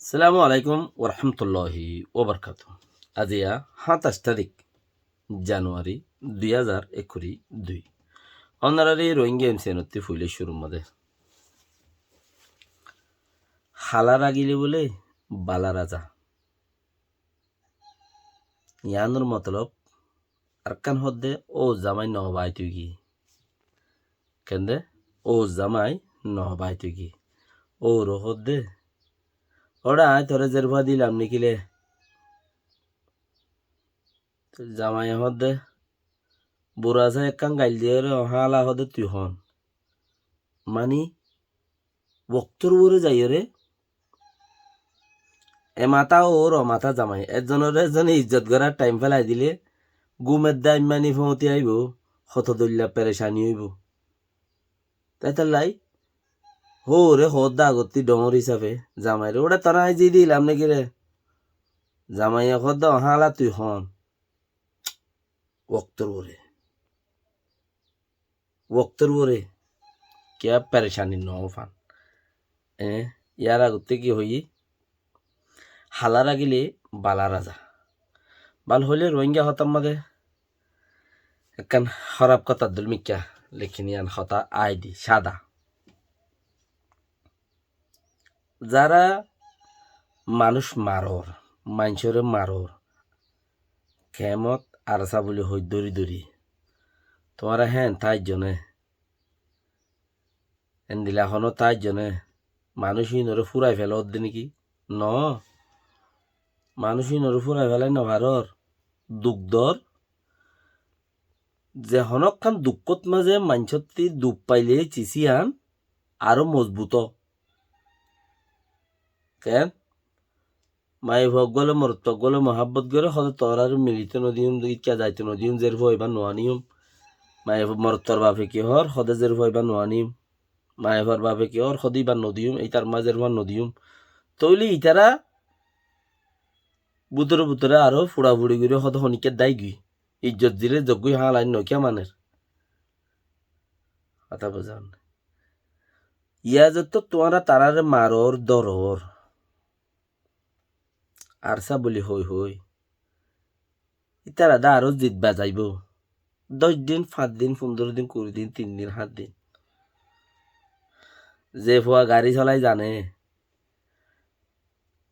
আসসালামু আলাইকুম ওরহামতুল্লাহি ওবরকাত। আজিয়া ২৭ তারিখ জানুয়ারি ২০২১ অনারারি রোহিঙ্গা এমসিএনতি ফুইলে শুরুর মধ্যে হালা রাগিলে বলে বালা রাজা ইয়ানোর মতলব আরকান হদ্দে ও জামাই নহবাই তুই কি কেন্দে ও জামাই নহবাই তুই কি ও রহদ্দে ওরা তোরে জেরভা দিলাম নিকিলে জামাই হদ্দে বুড়া আছে একখান গাইল দিয়ে হালা হদে তুই হন মানি বক্তর বরে যাই রে এ মাথা ওর মাথা জামাই একজনের এজনে ইজ্জত করার টাইম ফেলাই দিলে গুমের দাইম মানি ফমতি আইব হত দল্লা পেরেশানি হইব তাই তার লাই হো রে হদ আগতি ডমর হিসাবে জামাই রে ওটা তারা জি দিলাম নাকি রে জামাই হদ হালা তুই হন ওক্তর বরে কে পেরেশানি নহফান ইয়ার আগতে কি হই হালা রাগিলে বালা রাজা বাল হইলে রোহিঙ্গা হতাম মাদে একখান খারাপ কথা দুল মিক্কা লেখিনিয়ান হতা আইডি সাদা যারা মানুষ মারর মানুষের মারর খেমত আরসা বলে হই দরি দরি তোমার হ্যাঁ তাই জনে এন্দিলা হনো তাই জনে মানুষই নরে ফুরাই ফেল অদ্দে নাকি ন মানুষই নরে ফুরাই ফেলাই নভারর দুগ্ধর যে হনক্ষান দুঃখত মাঝে মাঞ্চতি দুপ পাইলে চিচিয়ান আরো মজবুত কেন মাই ভোগ গলে মরতক গলে মহাব্বত গলে হলে তোর আর মিলিত নদীম ইচ্ছা যাইতে নদীম জের ভয়বা নোয়ানিম মাই মরতর বাপে কি হর হদে জের ভয়বা নোয়ানিম মাই ভর বাপে কি হর হদি বা নদীম এই তার মাঝের ভর নদীম তৈলি ইতারা বুতরে বুতরে আরো ফুড়া ফুড়ি করে হদ হনিকে দায় গি ইজ্জত দিলে যজ্ঞই হালাইন নকিয়া মানের কথা বোঝান ইয়া যত তোমারা তারারে মারর দরর আরসা বলি হই হই ইতারা দা আরো জিতবা যাইব 10 দিন 5 দিন 15 দিন 20 দিন 3 দিন 7 দিন যে ফুয়া গাড়ি চলাই জানে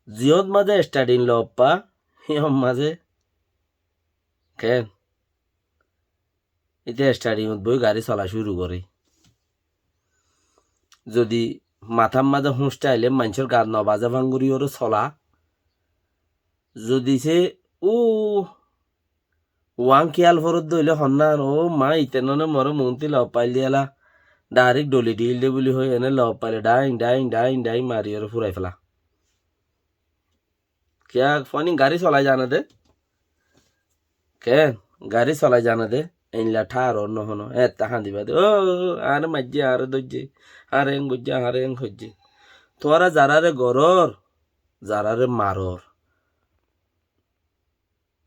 জিহত মাঝে স্টার্টিং লপ্পা হিয়ম মাঝে কেন এতিয়া স্টার্টিংত বই গাড়ি চলা শুরু করে যদি মাথার মাঝে হুঁসটা আইলে মানুষের গার নবাজা ভাঙ্গুরি ওর চলা যদি সে ও ওয়াং খেয়াল ফরত দইলে হন্নান ও মা ইতেননে মরে মন্তি লব পাইলি এলা ডাইরেক্ট ডলি ডিল দে বুলি হই এনে লব পাইলে ডাইং ডাইং ডাইং ডাইং মারি ওর ফুরাই ফেলা কিয়া ফনি গাড়ি চলাই জানে দে কেন গাড়ি চলাই জানে দে এনলা ঠার অন্য হনো তাহান দিবা দে ও আর মাজ্জে আর দজ্জে আর এং বুজ্জে আর এং হজ্জে তোরা যারারে গরর যারারে মারর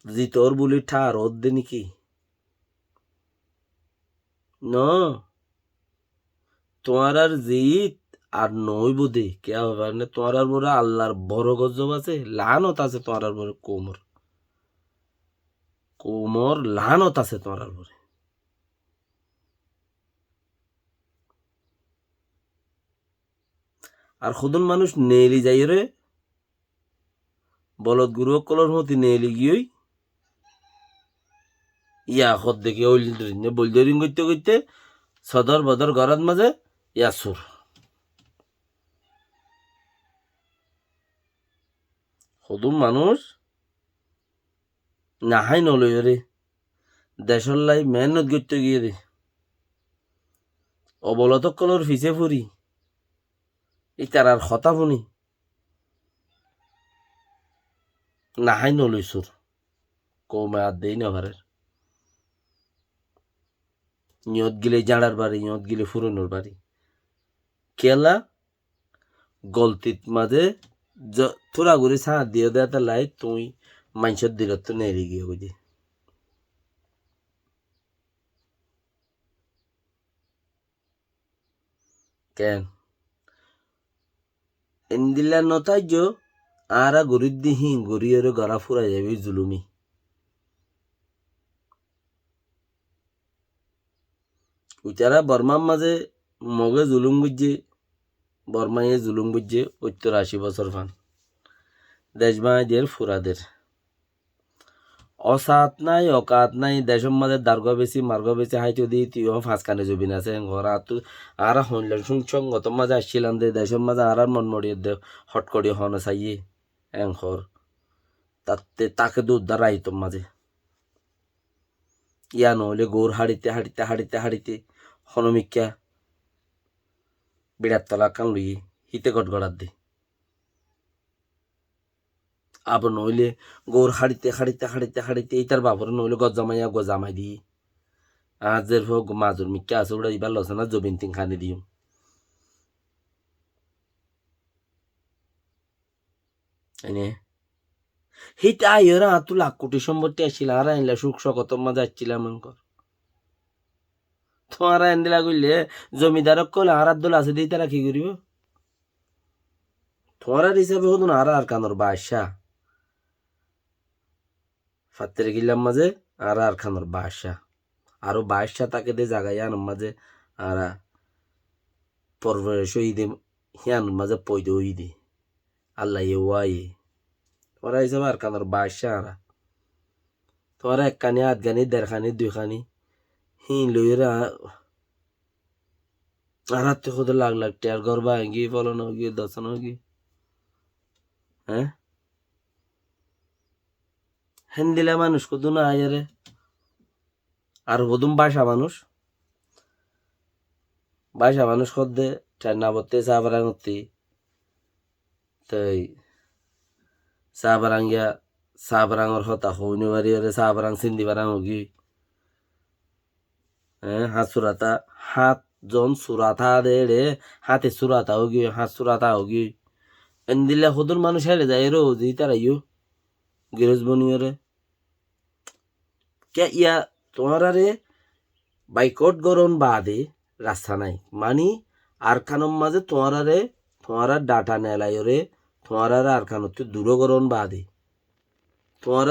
জি তোর বুলি ঠার ওর দে নাকি ন তোমার আর জিত আর নই বুধে কে হবে না তোমার আর বড় আল্লাহর বড় গজব আছে লানত আছে তোমার আর বড় কোমর কোমর লানত আছে তোমার আর বড় আর খুদন মানুষ নেলি যাই রে বলদ গুরু কলর মতি নেলি গিয়ে ইয়া খদ দেখে ওই বলদরিং করতে করতে সদর বদর গরাত মাঝে ইয়াসুর খুদুম মানুষ নাহাই নলই রে দেশর লাই মেহনত করতে গিয়ে রে অবলত কলর ফিসে ফুরি এই তার আর হতা ফুনি নাহাই নলই সুর কৌমে আর দেই না ভারের ইয়ত গিলে জাড়ার বাড়ি ইয়ত গিলে ফুরনোর বাড়ি কেলা গলতিত মাঝে থোড়া করে ছাঁ দিয়ে দেয় লাই তুই মানুষের দিলত তো নেড়ে গিয়ে বুঝি কেন এন্দিলা নতাইজ আরা গরিব দিহি গরিয়ের গড়া ফুরা যাবে জুলুমি উচারা বর্মার মাঝে মগে জুলুম বুঝছে বর্মাইয়ে জুলুম বুঝছে ৭০-৮০ বছর ফান দেশবাঁদের ফুরাদের অসাত নাই অকাত নাই দেশের মাঝে দার্গ বেশি মার্গ বেশি হাইতো দি তুইও ফাঁসকানে জবিন আছে ঘর আর হইলেন সুসংগত মাঝে আসছিলাম দে দেশের মাঝে আর মন মরিয়ে দে হট করি হন চাইয়ে এংখর তাতে তাকে তো উদ্ধার আইতম মাঝে ইয়া নহলে গৌর হাড়িতে হনমিকা বিরাট তলা কান লই হিতে গড়গড়ার দে আবার নইলে গৌর হাড়িতে এইটার বাপর নইলে গজামাই দিই আজের হোক মাজুর মিক্কা আছে ওটা এবার লসে না জবিন তিন খানি দিও এনে হিতা আইরা তু লাখ কোটি সম্পত্তি আসছিল আর আইনলা সুখ সকতম মাঝে আসছিলাম এনকর তোমার আইন দিলা কইলে জমিদারক কলে আর দল আছে দিই তারা কি করিব তোমার হিসাবে হতো না আর কানোর বাদশা ফাত্তের গিলাম মাঝে আর খানোর বাদশা আরো বাদশা তাকে দে জাগাই আনম মাঝে আর পরবরে শহীদে হিয়ান মাঝে পয়দ হইদে আল্লাহ ওয়াই তোরা হিসাবে আর কানোর বাদশা আর তোরা এক কানি আধ গানি দেড় খানি দুই খানি লইরা আর তো খুদ লাখ টিয়ার ঘর ভাঙ্গি ফলন হোগি দর্শন হোগি হ্যাঁ হেন দিলে মানুষ কত না আয়ারে আর হদুম বাসা মানুষ খদ্দে চান্না বত্তে সাবারাঙতি তাই সাবারাঙর হতা হইনি বাড়ি সাবারাং সিন্দি বারাং হোগি হ্যাঁ হাত জন সুরাতা দে রে হাতে সুরাতা হোগি হাত সুরাতা হোগি এন দিলে হদুর মানুষ হেরে যায় রো জি তারাইও গিরজ বনিয়রে কে ইয়া তোমার রে বাইকট গরণ বাদে রাস্তা নাই মানি আর খানম মাঝে তোমার ডাটা নেলাই রে তোমার আর খানত দূর গরণ বাদে তোমার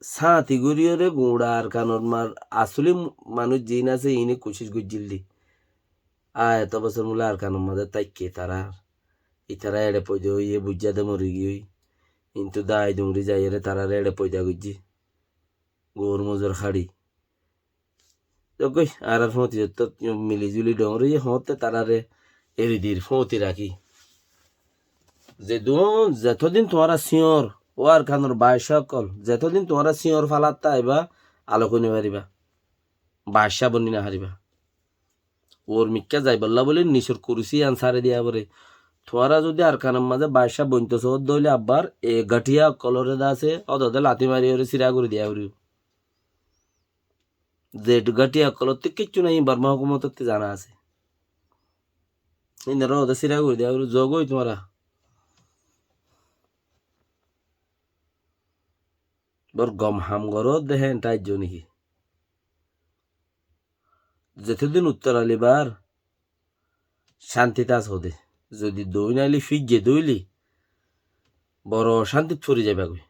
সাঁতি গড়িয়ে রে গুঁড়া আর খানর মার আসলে মানুষ জিন আছে ইনে কোশিস গুজিল দি এত বছর মূলে আর খানম মাঝে তাইকে তারা ইতারা এড়ে পয়দা হইয়ে বুঝা দে মরি গিয়ে কিন্তু দায় দুমরি যাই রে তারা এড়ে পয়দা গুজি গোর মজুর খাড়ি কই আর ফতি তো মিলিজুলি ডরে হতে তারারে এরিদির ফতি রাখি যে যতদিন তোমারা সিওর ও আর খানোর বায়সা কল যতদিন তোমারা সিওর ফালাত্তা আইবা আলো কইনে পারিবা বাদশা বনি না হারিবা ওর মিক্কা যাই বললা বলে নিশোর কুরসি আনসারে দিয়া বলে তোমারা যদি আর খানের মাঝে বাদশা বইতে সহ দইলে আব্বার এ গাঠিয়া কলরে দাসে অদতে লাথি মারি ওরে সিরা করে দিয়া করি যে গাঠিয়া কলতে কিচ্ছু নাই বর্মা হুকুমত জানা আছে ইন্দ্র ওদের সিরা করে দিয়া যোগই তোমারা বর গম হাম গরো দেখেন তাই নাকি যতদিন উত্তর আলিবার শান্তি তাস হদে যদি দই নাইলি ফিজে দইলি বড় শান্তি ছড়ি যাবে কই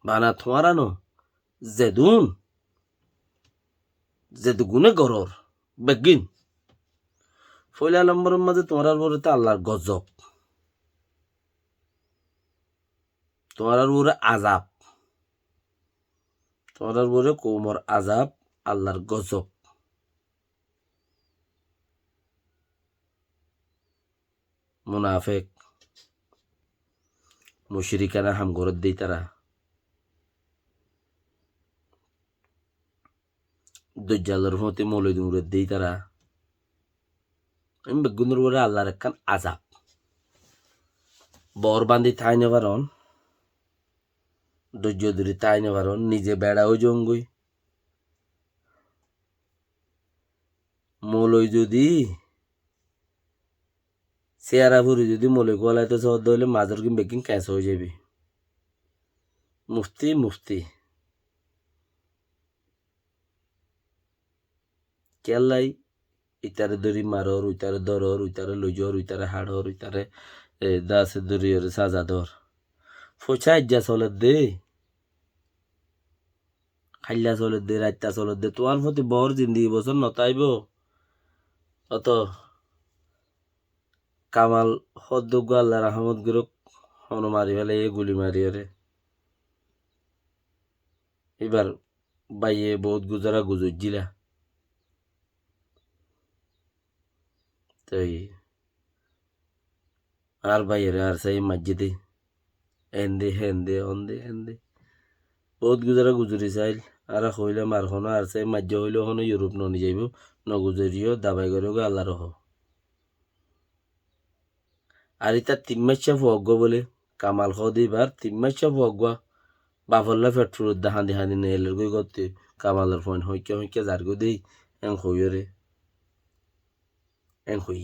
বানা তোমারানো যেদু গুনে গরর বেগিন ফইলা নম্বরের মাঝে তোমার বলে তো আল্লাহর গজব তোমার বলে আজাব তোমার বলে কোমর আজাব আল্লাহর গজব মুনাফেক মুশরিকানা হাম গরত দেই তারা দজ্জালের মতে মৌলুদ মুরত দেই তারা আমি বেগুনের বলে আল্লাহর একখান আজাব বর বান্ধি থাই নেবারন ধৈর্য ধরে তাই নেবারন নিজে বেড়াও জঙ্গুই মৌলই যদি চেয়ারা ভুরি যদি মৌলিক গলাইতে সহজ হইলে মাজর কিন বেকিং ক্যাশ হয়ে যাবে মুফতি কেলাই ইতারে দড়ি মারর উইতারে দরর উইতারে লইজর উইতারে হাড়র উইতারে দাসে দড়িয়র সাজাদর ফোছা ইজ্জা চলত দে খাইলা চলত দে রাইতা চলত দে তোমার প্রতি বর জিন্দিগি বছর নতাইব অত কামাল হদ্দুগ আল্লাহ রহমত গুরুক হন মারি ফেলে এ গুলি মারি ওরে এবার বাইয়ে বহুত গুজরা গুজুজিলা তাই আর বাইরে আর সাই মসজিদে এন্দে হেন্দে অন্দে হেন্দে বহুত গুজরা গুজরি চাইল আর হইলে মারখনো আর সাই মাজ্য হইলে হনো ইউরোপ ননি যাইব নগুজরিও দাবাই করে আল্লাহ রহ আর ইতা 3 মাস ভগ্য বলে কামাল দিবার 3 মাস ভগ্য বাফল্লা পেট্রোল দাহান্দি হান্দি নেলের গই করতে কামালের ফোন হইকে হইকে যার গো দেই এং হইরে এং হই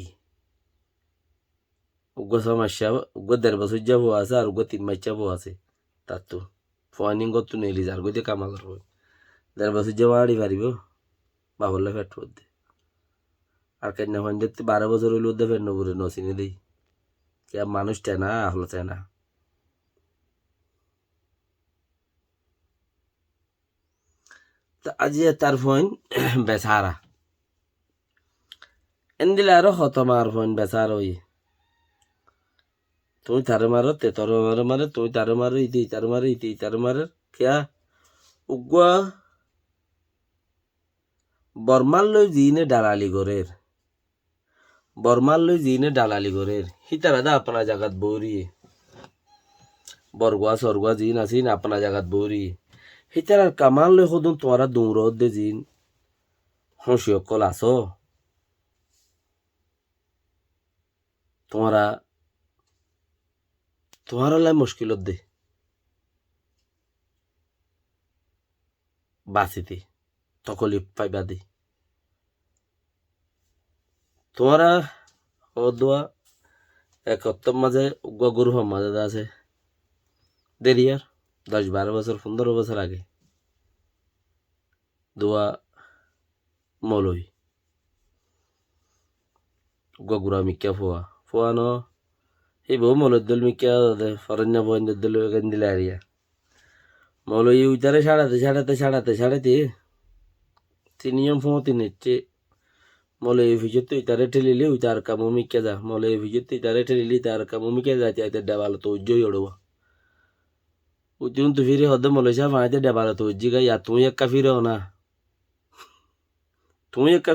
উগ্র সমস্যা উগ্র 1.5 বছর যাব আছে আর উগ্র 3 মাস যাব আছে তার তো ফোনিং করতে নেলি যার গো দিয়ে কামালের ফোন 1.5 বছর যাব আড়ি পারিব বাফল্লা পেট্রোল দে আর কেন ফোন দিতে 12 বছর হইল দে ফের নবুরে নসিনে দেই কে মানুষ টেনা হলো টেনা আজি তার ফোন বেচারা এন্দিলে আরো হতমার ফোন বেচার ওই তুমি তারে মারো তে তোর মারে মারে তুমি তারে মারো ইতি তারে মারে ইতি তারে মারে কিয়া উগুয়া বর্মাল লই জিনে ডালালি গরের বর্মাল লই জিনে ডালালি গরের হিতারা দা আপনা জাগাত বৌরিয়ে বরগুয়া সরগুয়া জিন আসিন আপনা জাগাত বৌরিয়ে হিতারার কামাল লই সদুন তোমারা দৌড় দে জিন হসি অকল আসো তোমারা লাই মুশকিলত দে বাঁচিতে তকলিফ পাইবা দে তোমারা দোয়া এক হপ্তার মাঝে গরু মাঝে আছে দেরি আর 10-12 বছর 15 বছর আগে দোয়া মলই গগুরা মিক্কা ফোয়া ন এই বউ মলর দল মিক্কা ফরন্যা বইন্দের দল দিলে আরিয়া মলই উইতারে ছাড়াতে তিনিয়ম ফোঁতি নেচ্ছে মলে ভিজত তুই তারে ঠেলিলি উই তার কামু মিক্কা যা মলে ভিজত তুই তারে ঠেলিলি তার কামু মিক্কা যাতে আইতে ডাবাল তো উজ্জই ওড়বা উজ্জুন তো ফিরে হদ্দ মলে সাহেব আইতে ডাবাল তো উজ্জি গাই আর তুমি একা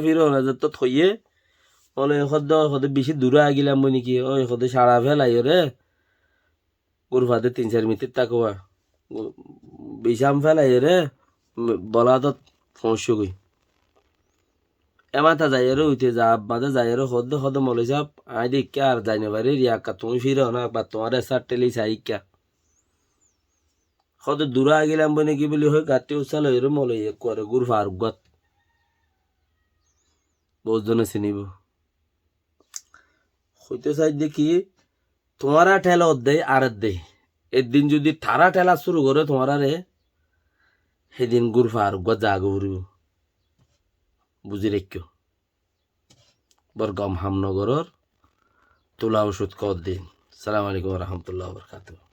ফিরে না যত থইয়ে মলে হদ্দ বেশি দূরে আগিলাম বই নাকি ওই হদ্দ সারা ফেলাই রে গুরফাতে 3-4 মিনিট তাকুয়া বিষাম ফেলাই রে বলা তো ফোঁস গই এমাথা যাই রে উঠে যা মাঝে যাই রে হদ্দ মলে সাহেব আই দেখে আর যাই না পারে রিয়াকা তুমি ফিরে না বা তোমার সার টেলি চাইকা হদ্দ দূরে আগিলাম বই নাকি বলি হয় গাতে উচাল হয়ে মলে করে গুরফা আর গত বহুজনে চিনিব হইতে চাই দেখি তোমারা ঠেলা দেয় আর দেয় একদিন যদি ঠারা ঠেলা শুরু করে তোমারা রে সেদিন গুরফা আর জাগ উড়িব বুঝি রেখো বরগম হামনগরের তুলা ওষুধ কর দিন। সালাম আলাইকুম রহমতুল্লাহ বরকাতুহ।